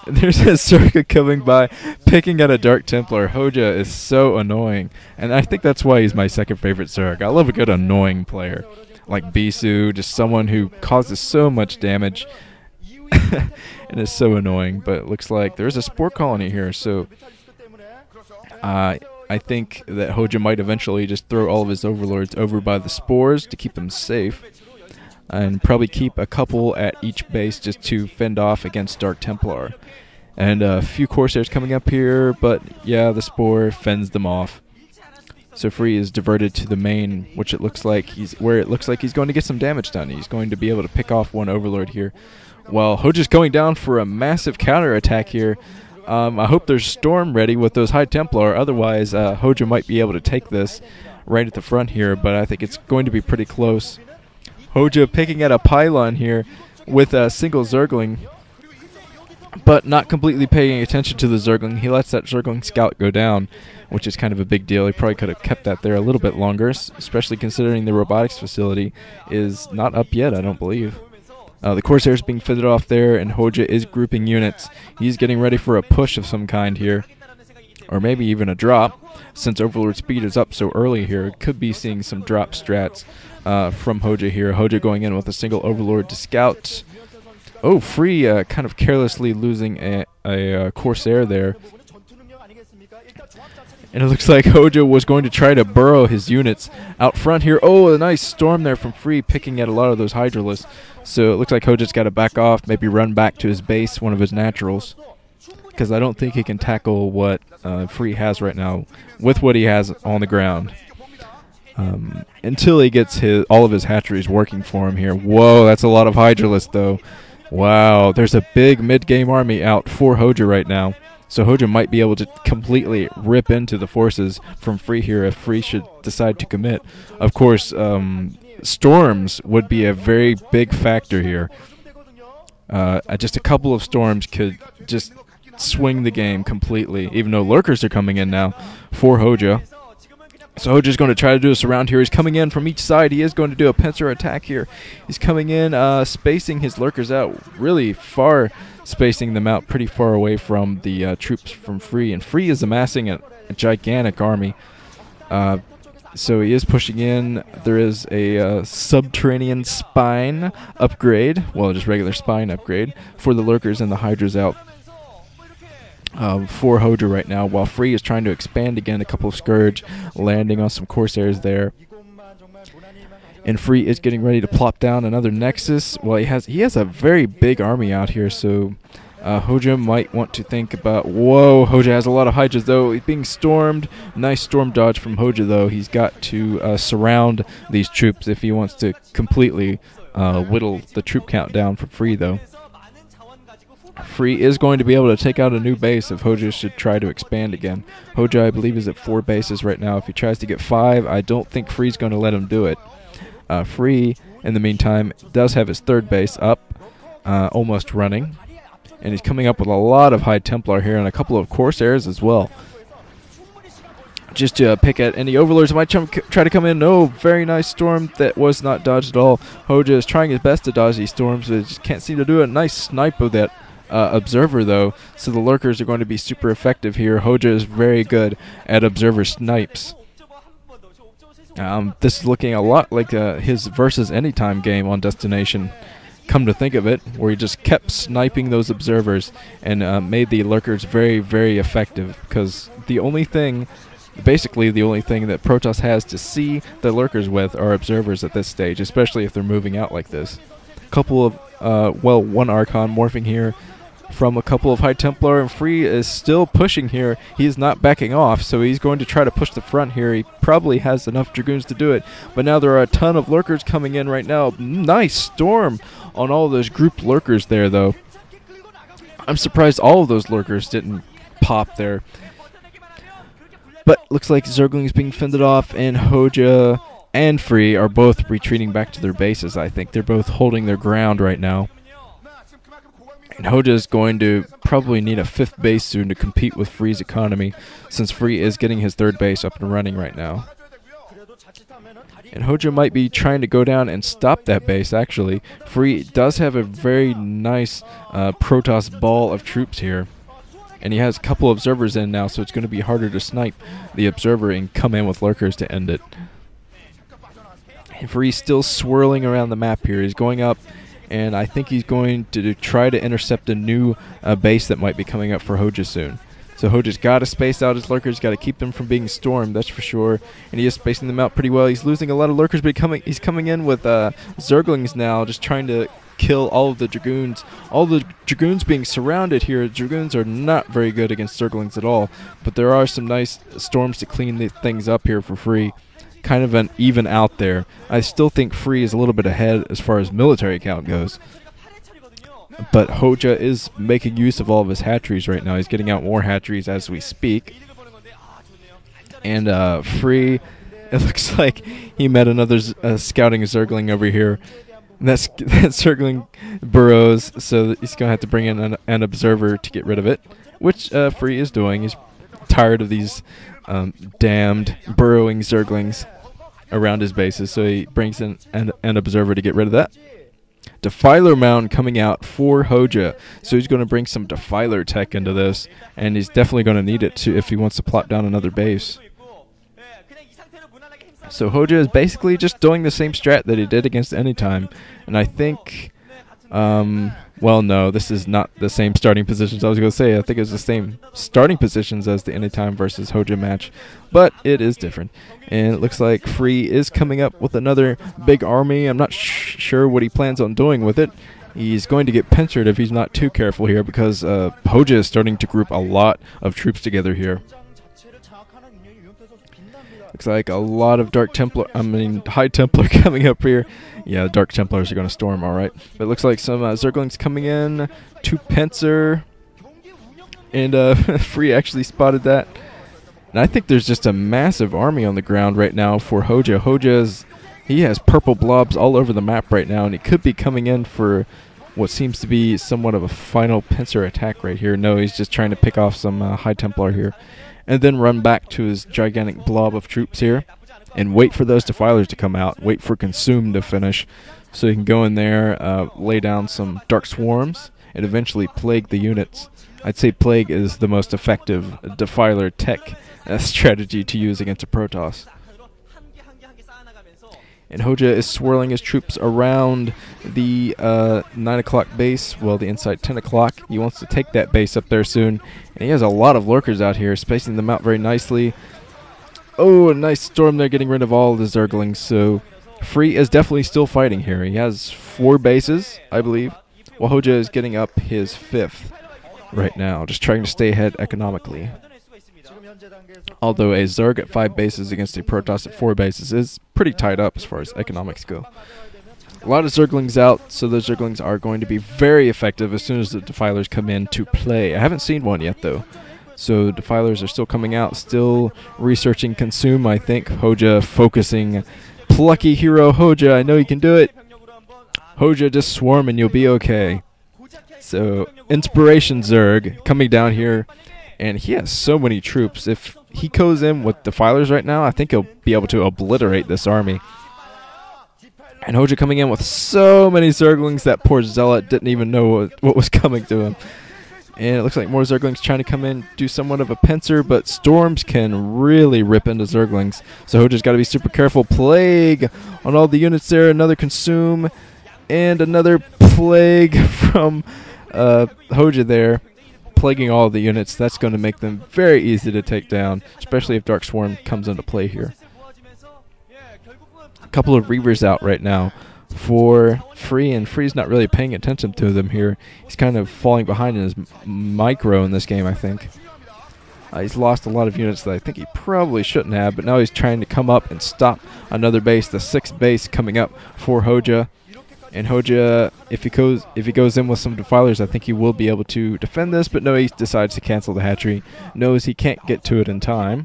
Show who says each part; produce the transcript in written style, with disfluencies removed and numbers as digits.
Speaker 1: There's a Zerg coming by, picking at a Dark Templar. HoeJJa is so annoying, and I think that's why he's my second favorite Zerg. I love a good annoying player, like Bisu, just someone who causes so much damage, and is so annoying. But it looks like there's a spore colony here, so I think that HoeJJa might eventually just throw all of his overlords over by the spores to keep them safe, and probably keep a couple at each base just to fend off against Dark Templar. And a few Corsairs coming up here, but yeah, the spore fends them off. So Free is diverted to the main, which it looks like he's going to get some damage done. He's going to be able to pick off one overlord here, while HoeJJa's going down for a massive counter attack here. I hope there's Storm ready with those High Templar, otherwise HoeJJa might be able to take this right at the front here, but I think it's going to be pretty close. HoeJJa picking at a pylon here with a single Zergling, but not completely paying attention to the Zergling. He lets that Zergling scout go down, which is kind of a big deal. He probably could have kept that there a little bit longer, especially considering the robotics facility is not up yet, I don't believe. The Corsairs being fitted off there, and HoeJJa is grouping units. He's getting ready for a push of some kind here, or maybe even a drop, since Overlord speed is up so early here. Could be seeing some drop strats from HoeJJa here. HoeJJa going in with a single Overlord to scout. Oh, Free kind of carelessly losing a Corsair there. And it looks like HoeJJa was going to try to burrow his units out front here. Oh, a nice storm there from Free, picking at a lot of those Hydralisks. So it looks like HoeJJa's got to back off, maybe run back to his base, one of his naturals, because I don't think he can tackle what Free has right now with what he has on the ground. Until he gets all of his hatcheries working for him here. Whoa, that's a lot of Hydralisks, though. Wow, there's a big mid-game army out for HoeJJa right now. So HoeJJa might be able to completely rip into the forces from Free here if Free should decide to commit. Of course, storms would be a very big factor here. Just a couple of storms could just swing the game completely, even though lurkers are coming in now for HoeJJa. So HoeJJa's going to try to do a surround here. He's coming in from each side. He is going to do a pincer attack here. He's coming in, spacing his lurkers out really far, spacing them out pretty far away from the troops from Free. And Free is amassing a gigantic army. So he is pushing in. There is a subterranean spine upgrade, well, just regular spine upgrade for the lurkers and the Hydras out for HoeJJa right now, while Free is trying to expand again. A couple of Scourge landing on some Corsairs there. And Free is getting ready to plop down another Nexus. Well, he has a very big army out here, so HoeJJa might want to think about... Whoa, HoeJJa has a lot of Hydras, though. He's being stormed. Nice storm dodge from HoeJJa, though. He's got to surround these troops if he wants to completely whittle the troop count down for Free, though. Free is going to be able to take out a new base if HoeJJa should try to expand again. HoeJJa, I believe, is at 4 bases right now. If he tries to get 5, I don't think Free's going to let him do it. Free, in the meantime, does have his 3rd base up, almost running. And he's coming up with a lot of High Templar here and a couple of Corsairs as well. Just to pick at any Overlords might try to come in. No, very nice storm that was not dodged at all. HoeJJa is trying his best to dodge these storms, but just can't seem to do it. Nice snipe of that Observer, though, so the lurkers are going to be super effective here. HoeJJa is very good at Observer snipes. This is looking a lot like his versus Anytime game on Destination, come to think of it, where he just kept sniping those Observers and made the lurkers very, very effective, because basically the only thing that Protoss has to see the lurkers with are Observers at this stage, especially if they're moving out like this. Couple of, one Archon morphing here from a couple of High Templar, and Free is still pushing here. He is not backing off, so he's going to try to push the front here. He probably has enough Dragoons to do it, but now there are a ton of lurkers coming in right now. Nice storm on all those grouped lurkers there, though. I'm surprised all of those lurkers didn't pop there. But looks like Zergling's being fended off, and HoeJJa and Free are both retreating back to their bases. I think they're both holding their ground right now. And HoeJJa is going to probably need a 5th base soon to compete with Free's economy, since Free is getting his 3rd base up and running right now. And HoeJJa might be trying to go down and stop that base, actually. Free does have a very nice Protoss ball of troops here. And he has a couple of observers in now, so it's going to be harder to snipe the observer and come in with lurkers to end it. And Free's still swirling around the map here. He's going up, and I think he's going to try to intercept a new base that might be coming up for HoeJJa soon. So HoeJJa's got to space out his lurkers, got to keep them from being stormed, that's for sure. And he is spacing them out pretty well. He's losing a lot of lurkers, but he's coming in with Zerglings now, just trying to kill all of the Dragoons. All the Dragoons being surrounded here. Dragoons are not very good against Zerglings at all, but there are some nice storms to clean the things up here for Free. Kind of an even out there. I still think Free is a little bit ahead as far as military count goes. But HoeJJa is making use of all of his hatcheries right now. He's getting out more hatcheries as we speak. And Free, it looks like he met another scouting Zergling over here. That Zergling burrows, so he's going to have to bring in an observer to get rid of it, which Free is doing. He's tired of these damned burrowing Zerglings around his bases, so he brings in an observer to get rid of that. Defiler Mound coming out for HoeJJa, so he's going to bring some Defiler tech into this, and he's definitely going to need it if he wants to plop down another base. So HoeJJa is basically just doing the same strat that he did against Anytime, and I think, well, no, this is not the same starting positions. I was going to say, I think it's the same starting positions as the Anytime versus HoeJJa match, but it is different. And it looks like Free is coming up with another big army. I'm not sure what he plans on doing with it. He's going to get pincered if he's not too careful here, because HoeJJa is starting to group a lot of troops together here. Looks like a lot of High Templar coming up here. Yeah, Dark Templars are going to storm, all right. But it looks like some Zerglings coming in to pincer. And Free actually spotted that. And I think there's just a massive army on the ground right now for HoeJJa. He has purple blobs all over the map right now, and he could be coming in for what seems to be somewhat of a final pincer attack right here. No, he's just trying to pick off some High Templar here. And then run back to his gigantic blob of troops here and wait for those Defilers to come out, wait for Consume to finish so he can go in there, lay down some Dark Swarms, and eventually Plague the units. I'd say Plague is the most effective Defiler tech strategy to use against a Protoss. And HoeJJa is swirling his troops around the 9 o'clock base, well, the inside 10 o'clock. He wants to take that base up there soon. And he has a lot of lurkers out here, spacing them out very nicely. Oh, a nice storm there, getting rid of all the Zerglings. So Free is definitely still fighting here. He has 4 bases, I believe, while HoeJJa is getting up his 5th right now, just trying to stay ahead economically. Although a Zerg at 5 bases against a Protoss at 4 bases is pretty tied up as far as economics go. A lot of Zerglings out, so those Zerglings are going to be very effective as soon as the Defilers come in to play. I haven't seen one yet, though. So Defilers are still coming out, still researching Consume, I think. HoeJJa focusing. Plucky hero HoeJJa, I know you can do it. HoeJJa, just swarm and you'll be okay. So Inspiration Zerg coming down here. And he has so many troops. If he goes in with Defilers right now, I think he'll be able to obliterate this army. And HoeJJa coming in with so many Zerglings, that poor Zealot didn't even know what was coming to him. And it looks like more Zerglings trying to come in, do somewhat of a pincer, but Storms can really rip into Zerglings. So HoeJJa's got to be super careful. Plague on all the units there, another Consume, and another Plague from HoeJJa there. Plaguing all of the units. That's going to make them very easy to take down, especially if Dark Swarm comes into play here. A couple of Reavers out right now for Free, and Free's not really paying attention to them here. He's kind of falling behind in his micro in this game, I think. He's lost a lot of units that I think he probably shouldn't have, but now he's trying to come up and stop another base, the 6th base coming up for HoeJJa. And HoeJJa, if he goes in with some Defilers, I think he will be able to defend this. But no, he decides to cancel the hatchery. Knows he can't get to it in time.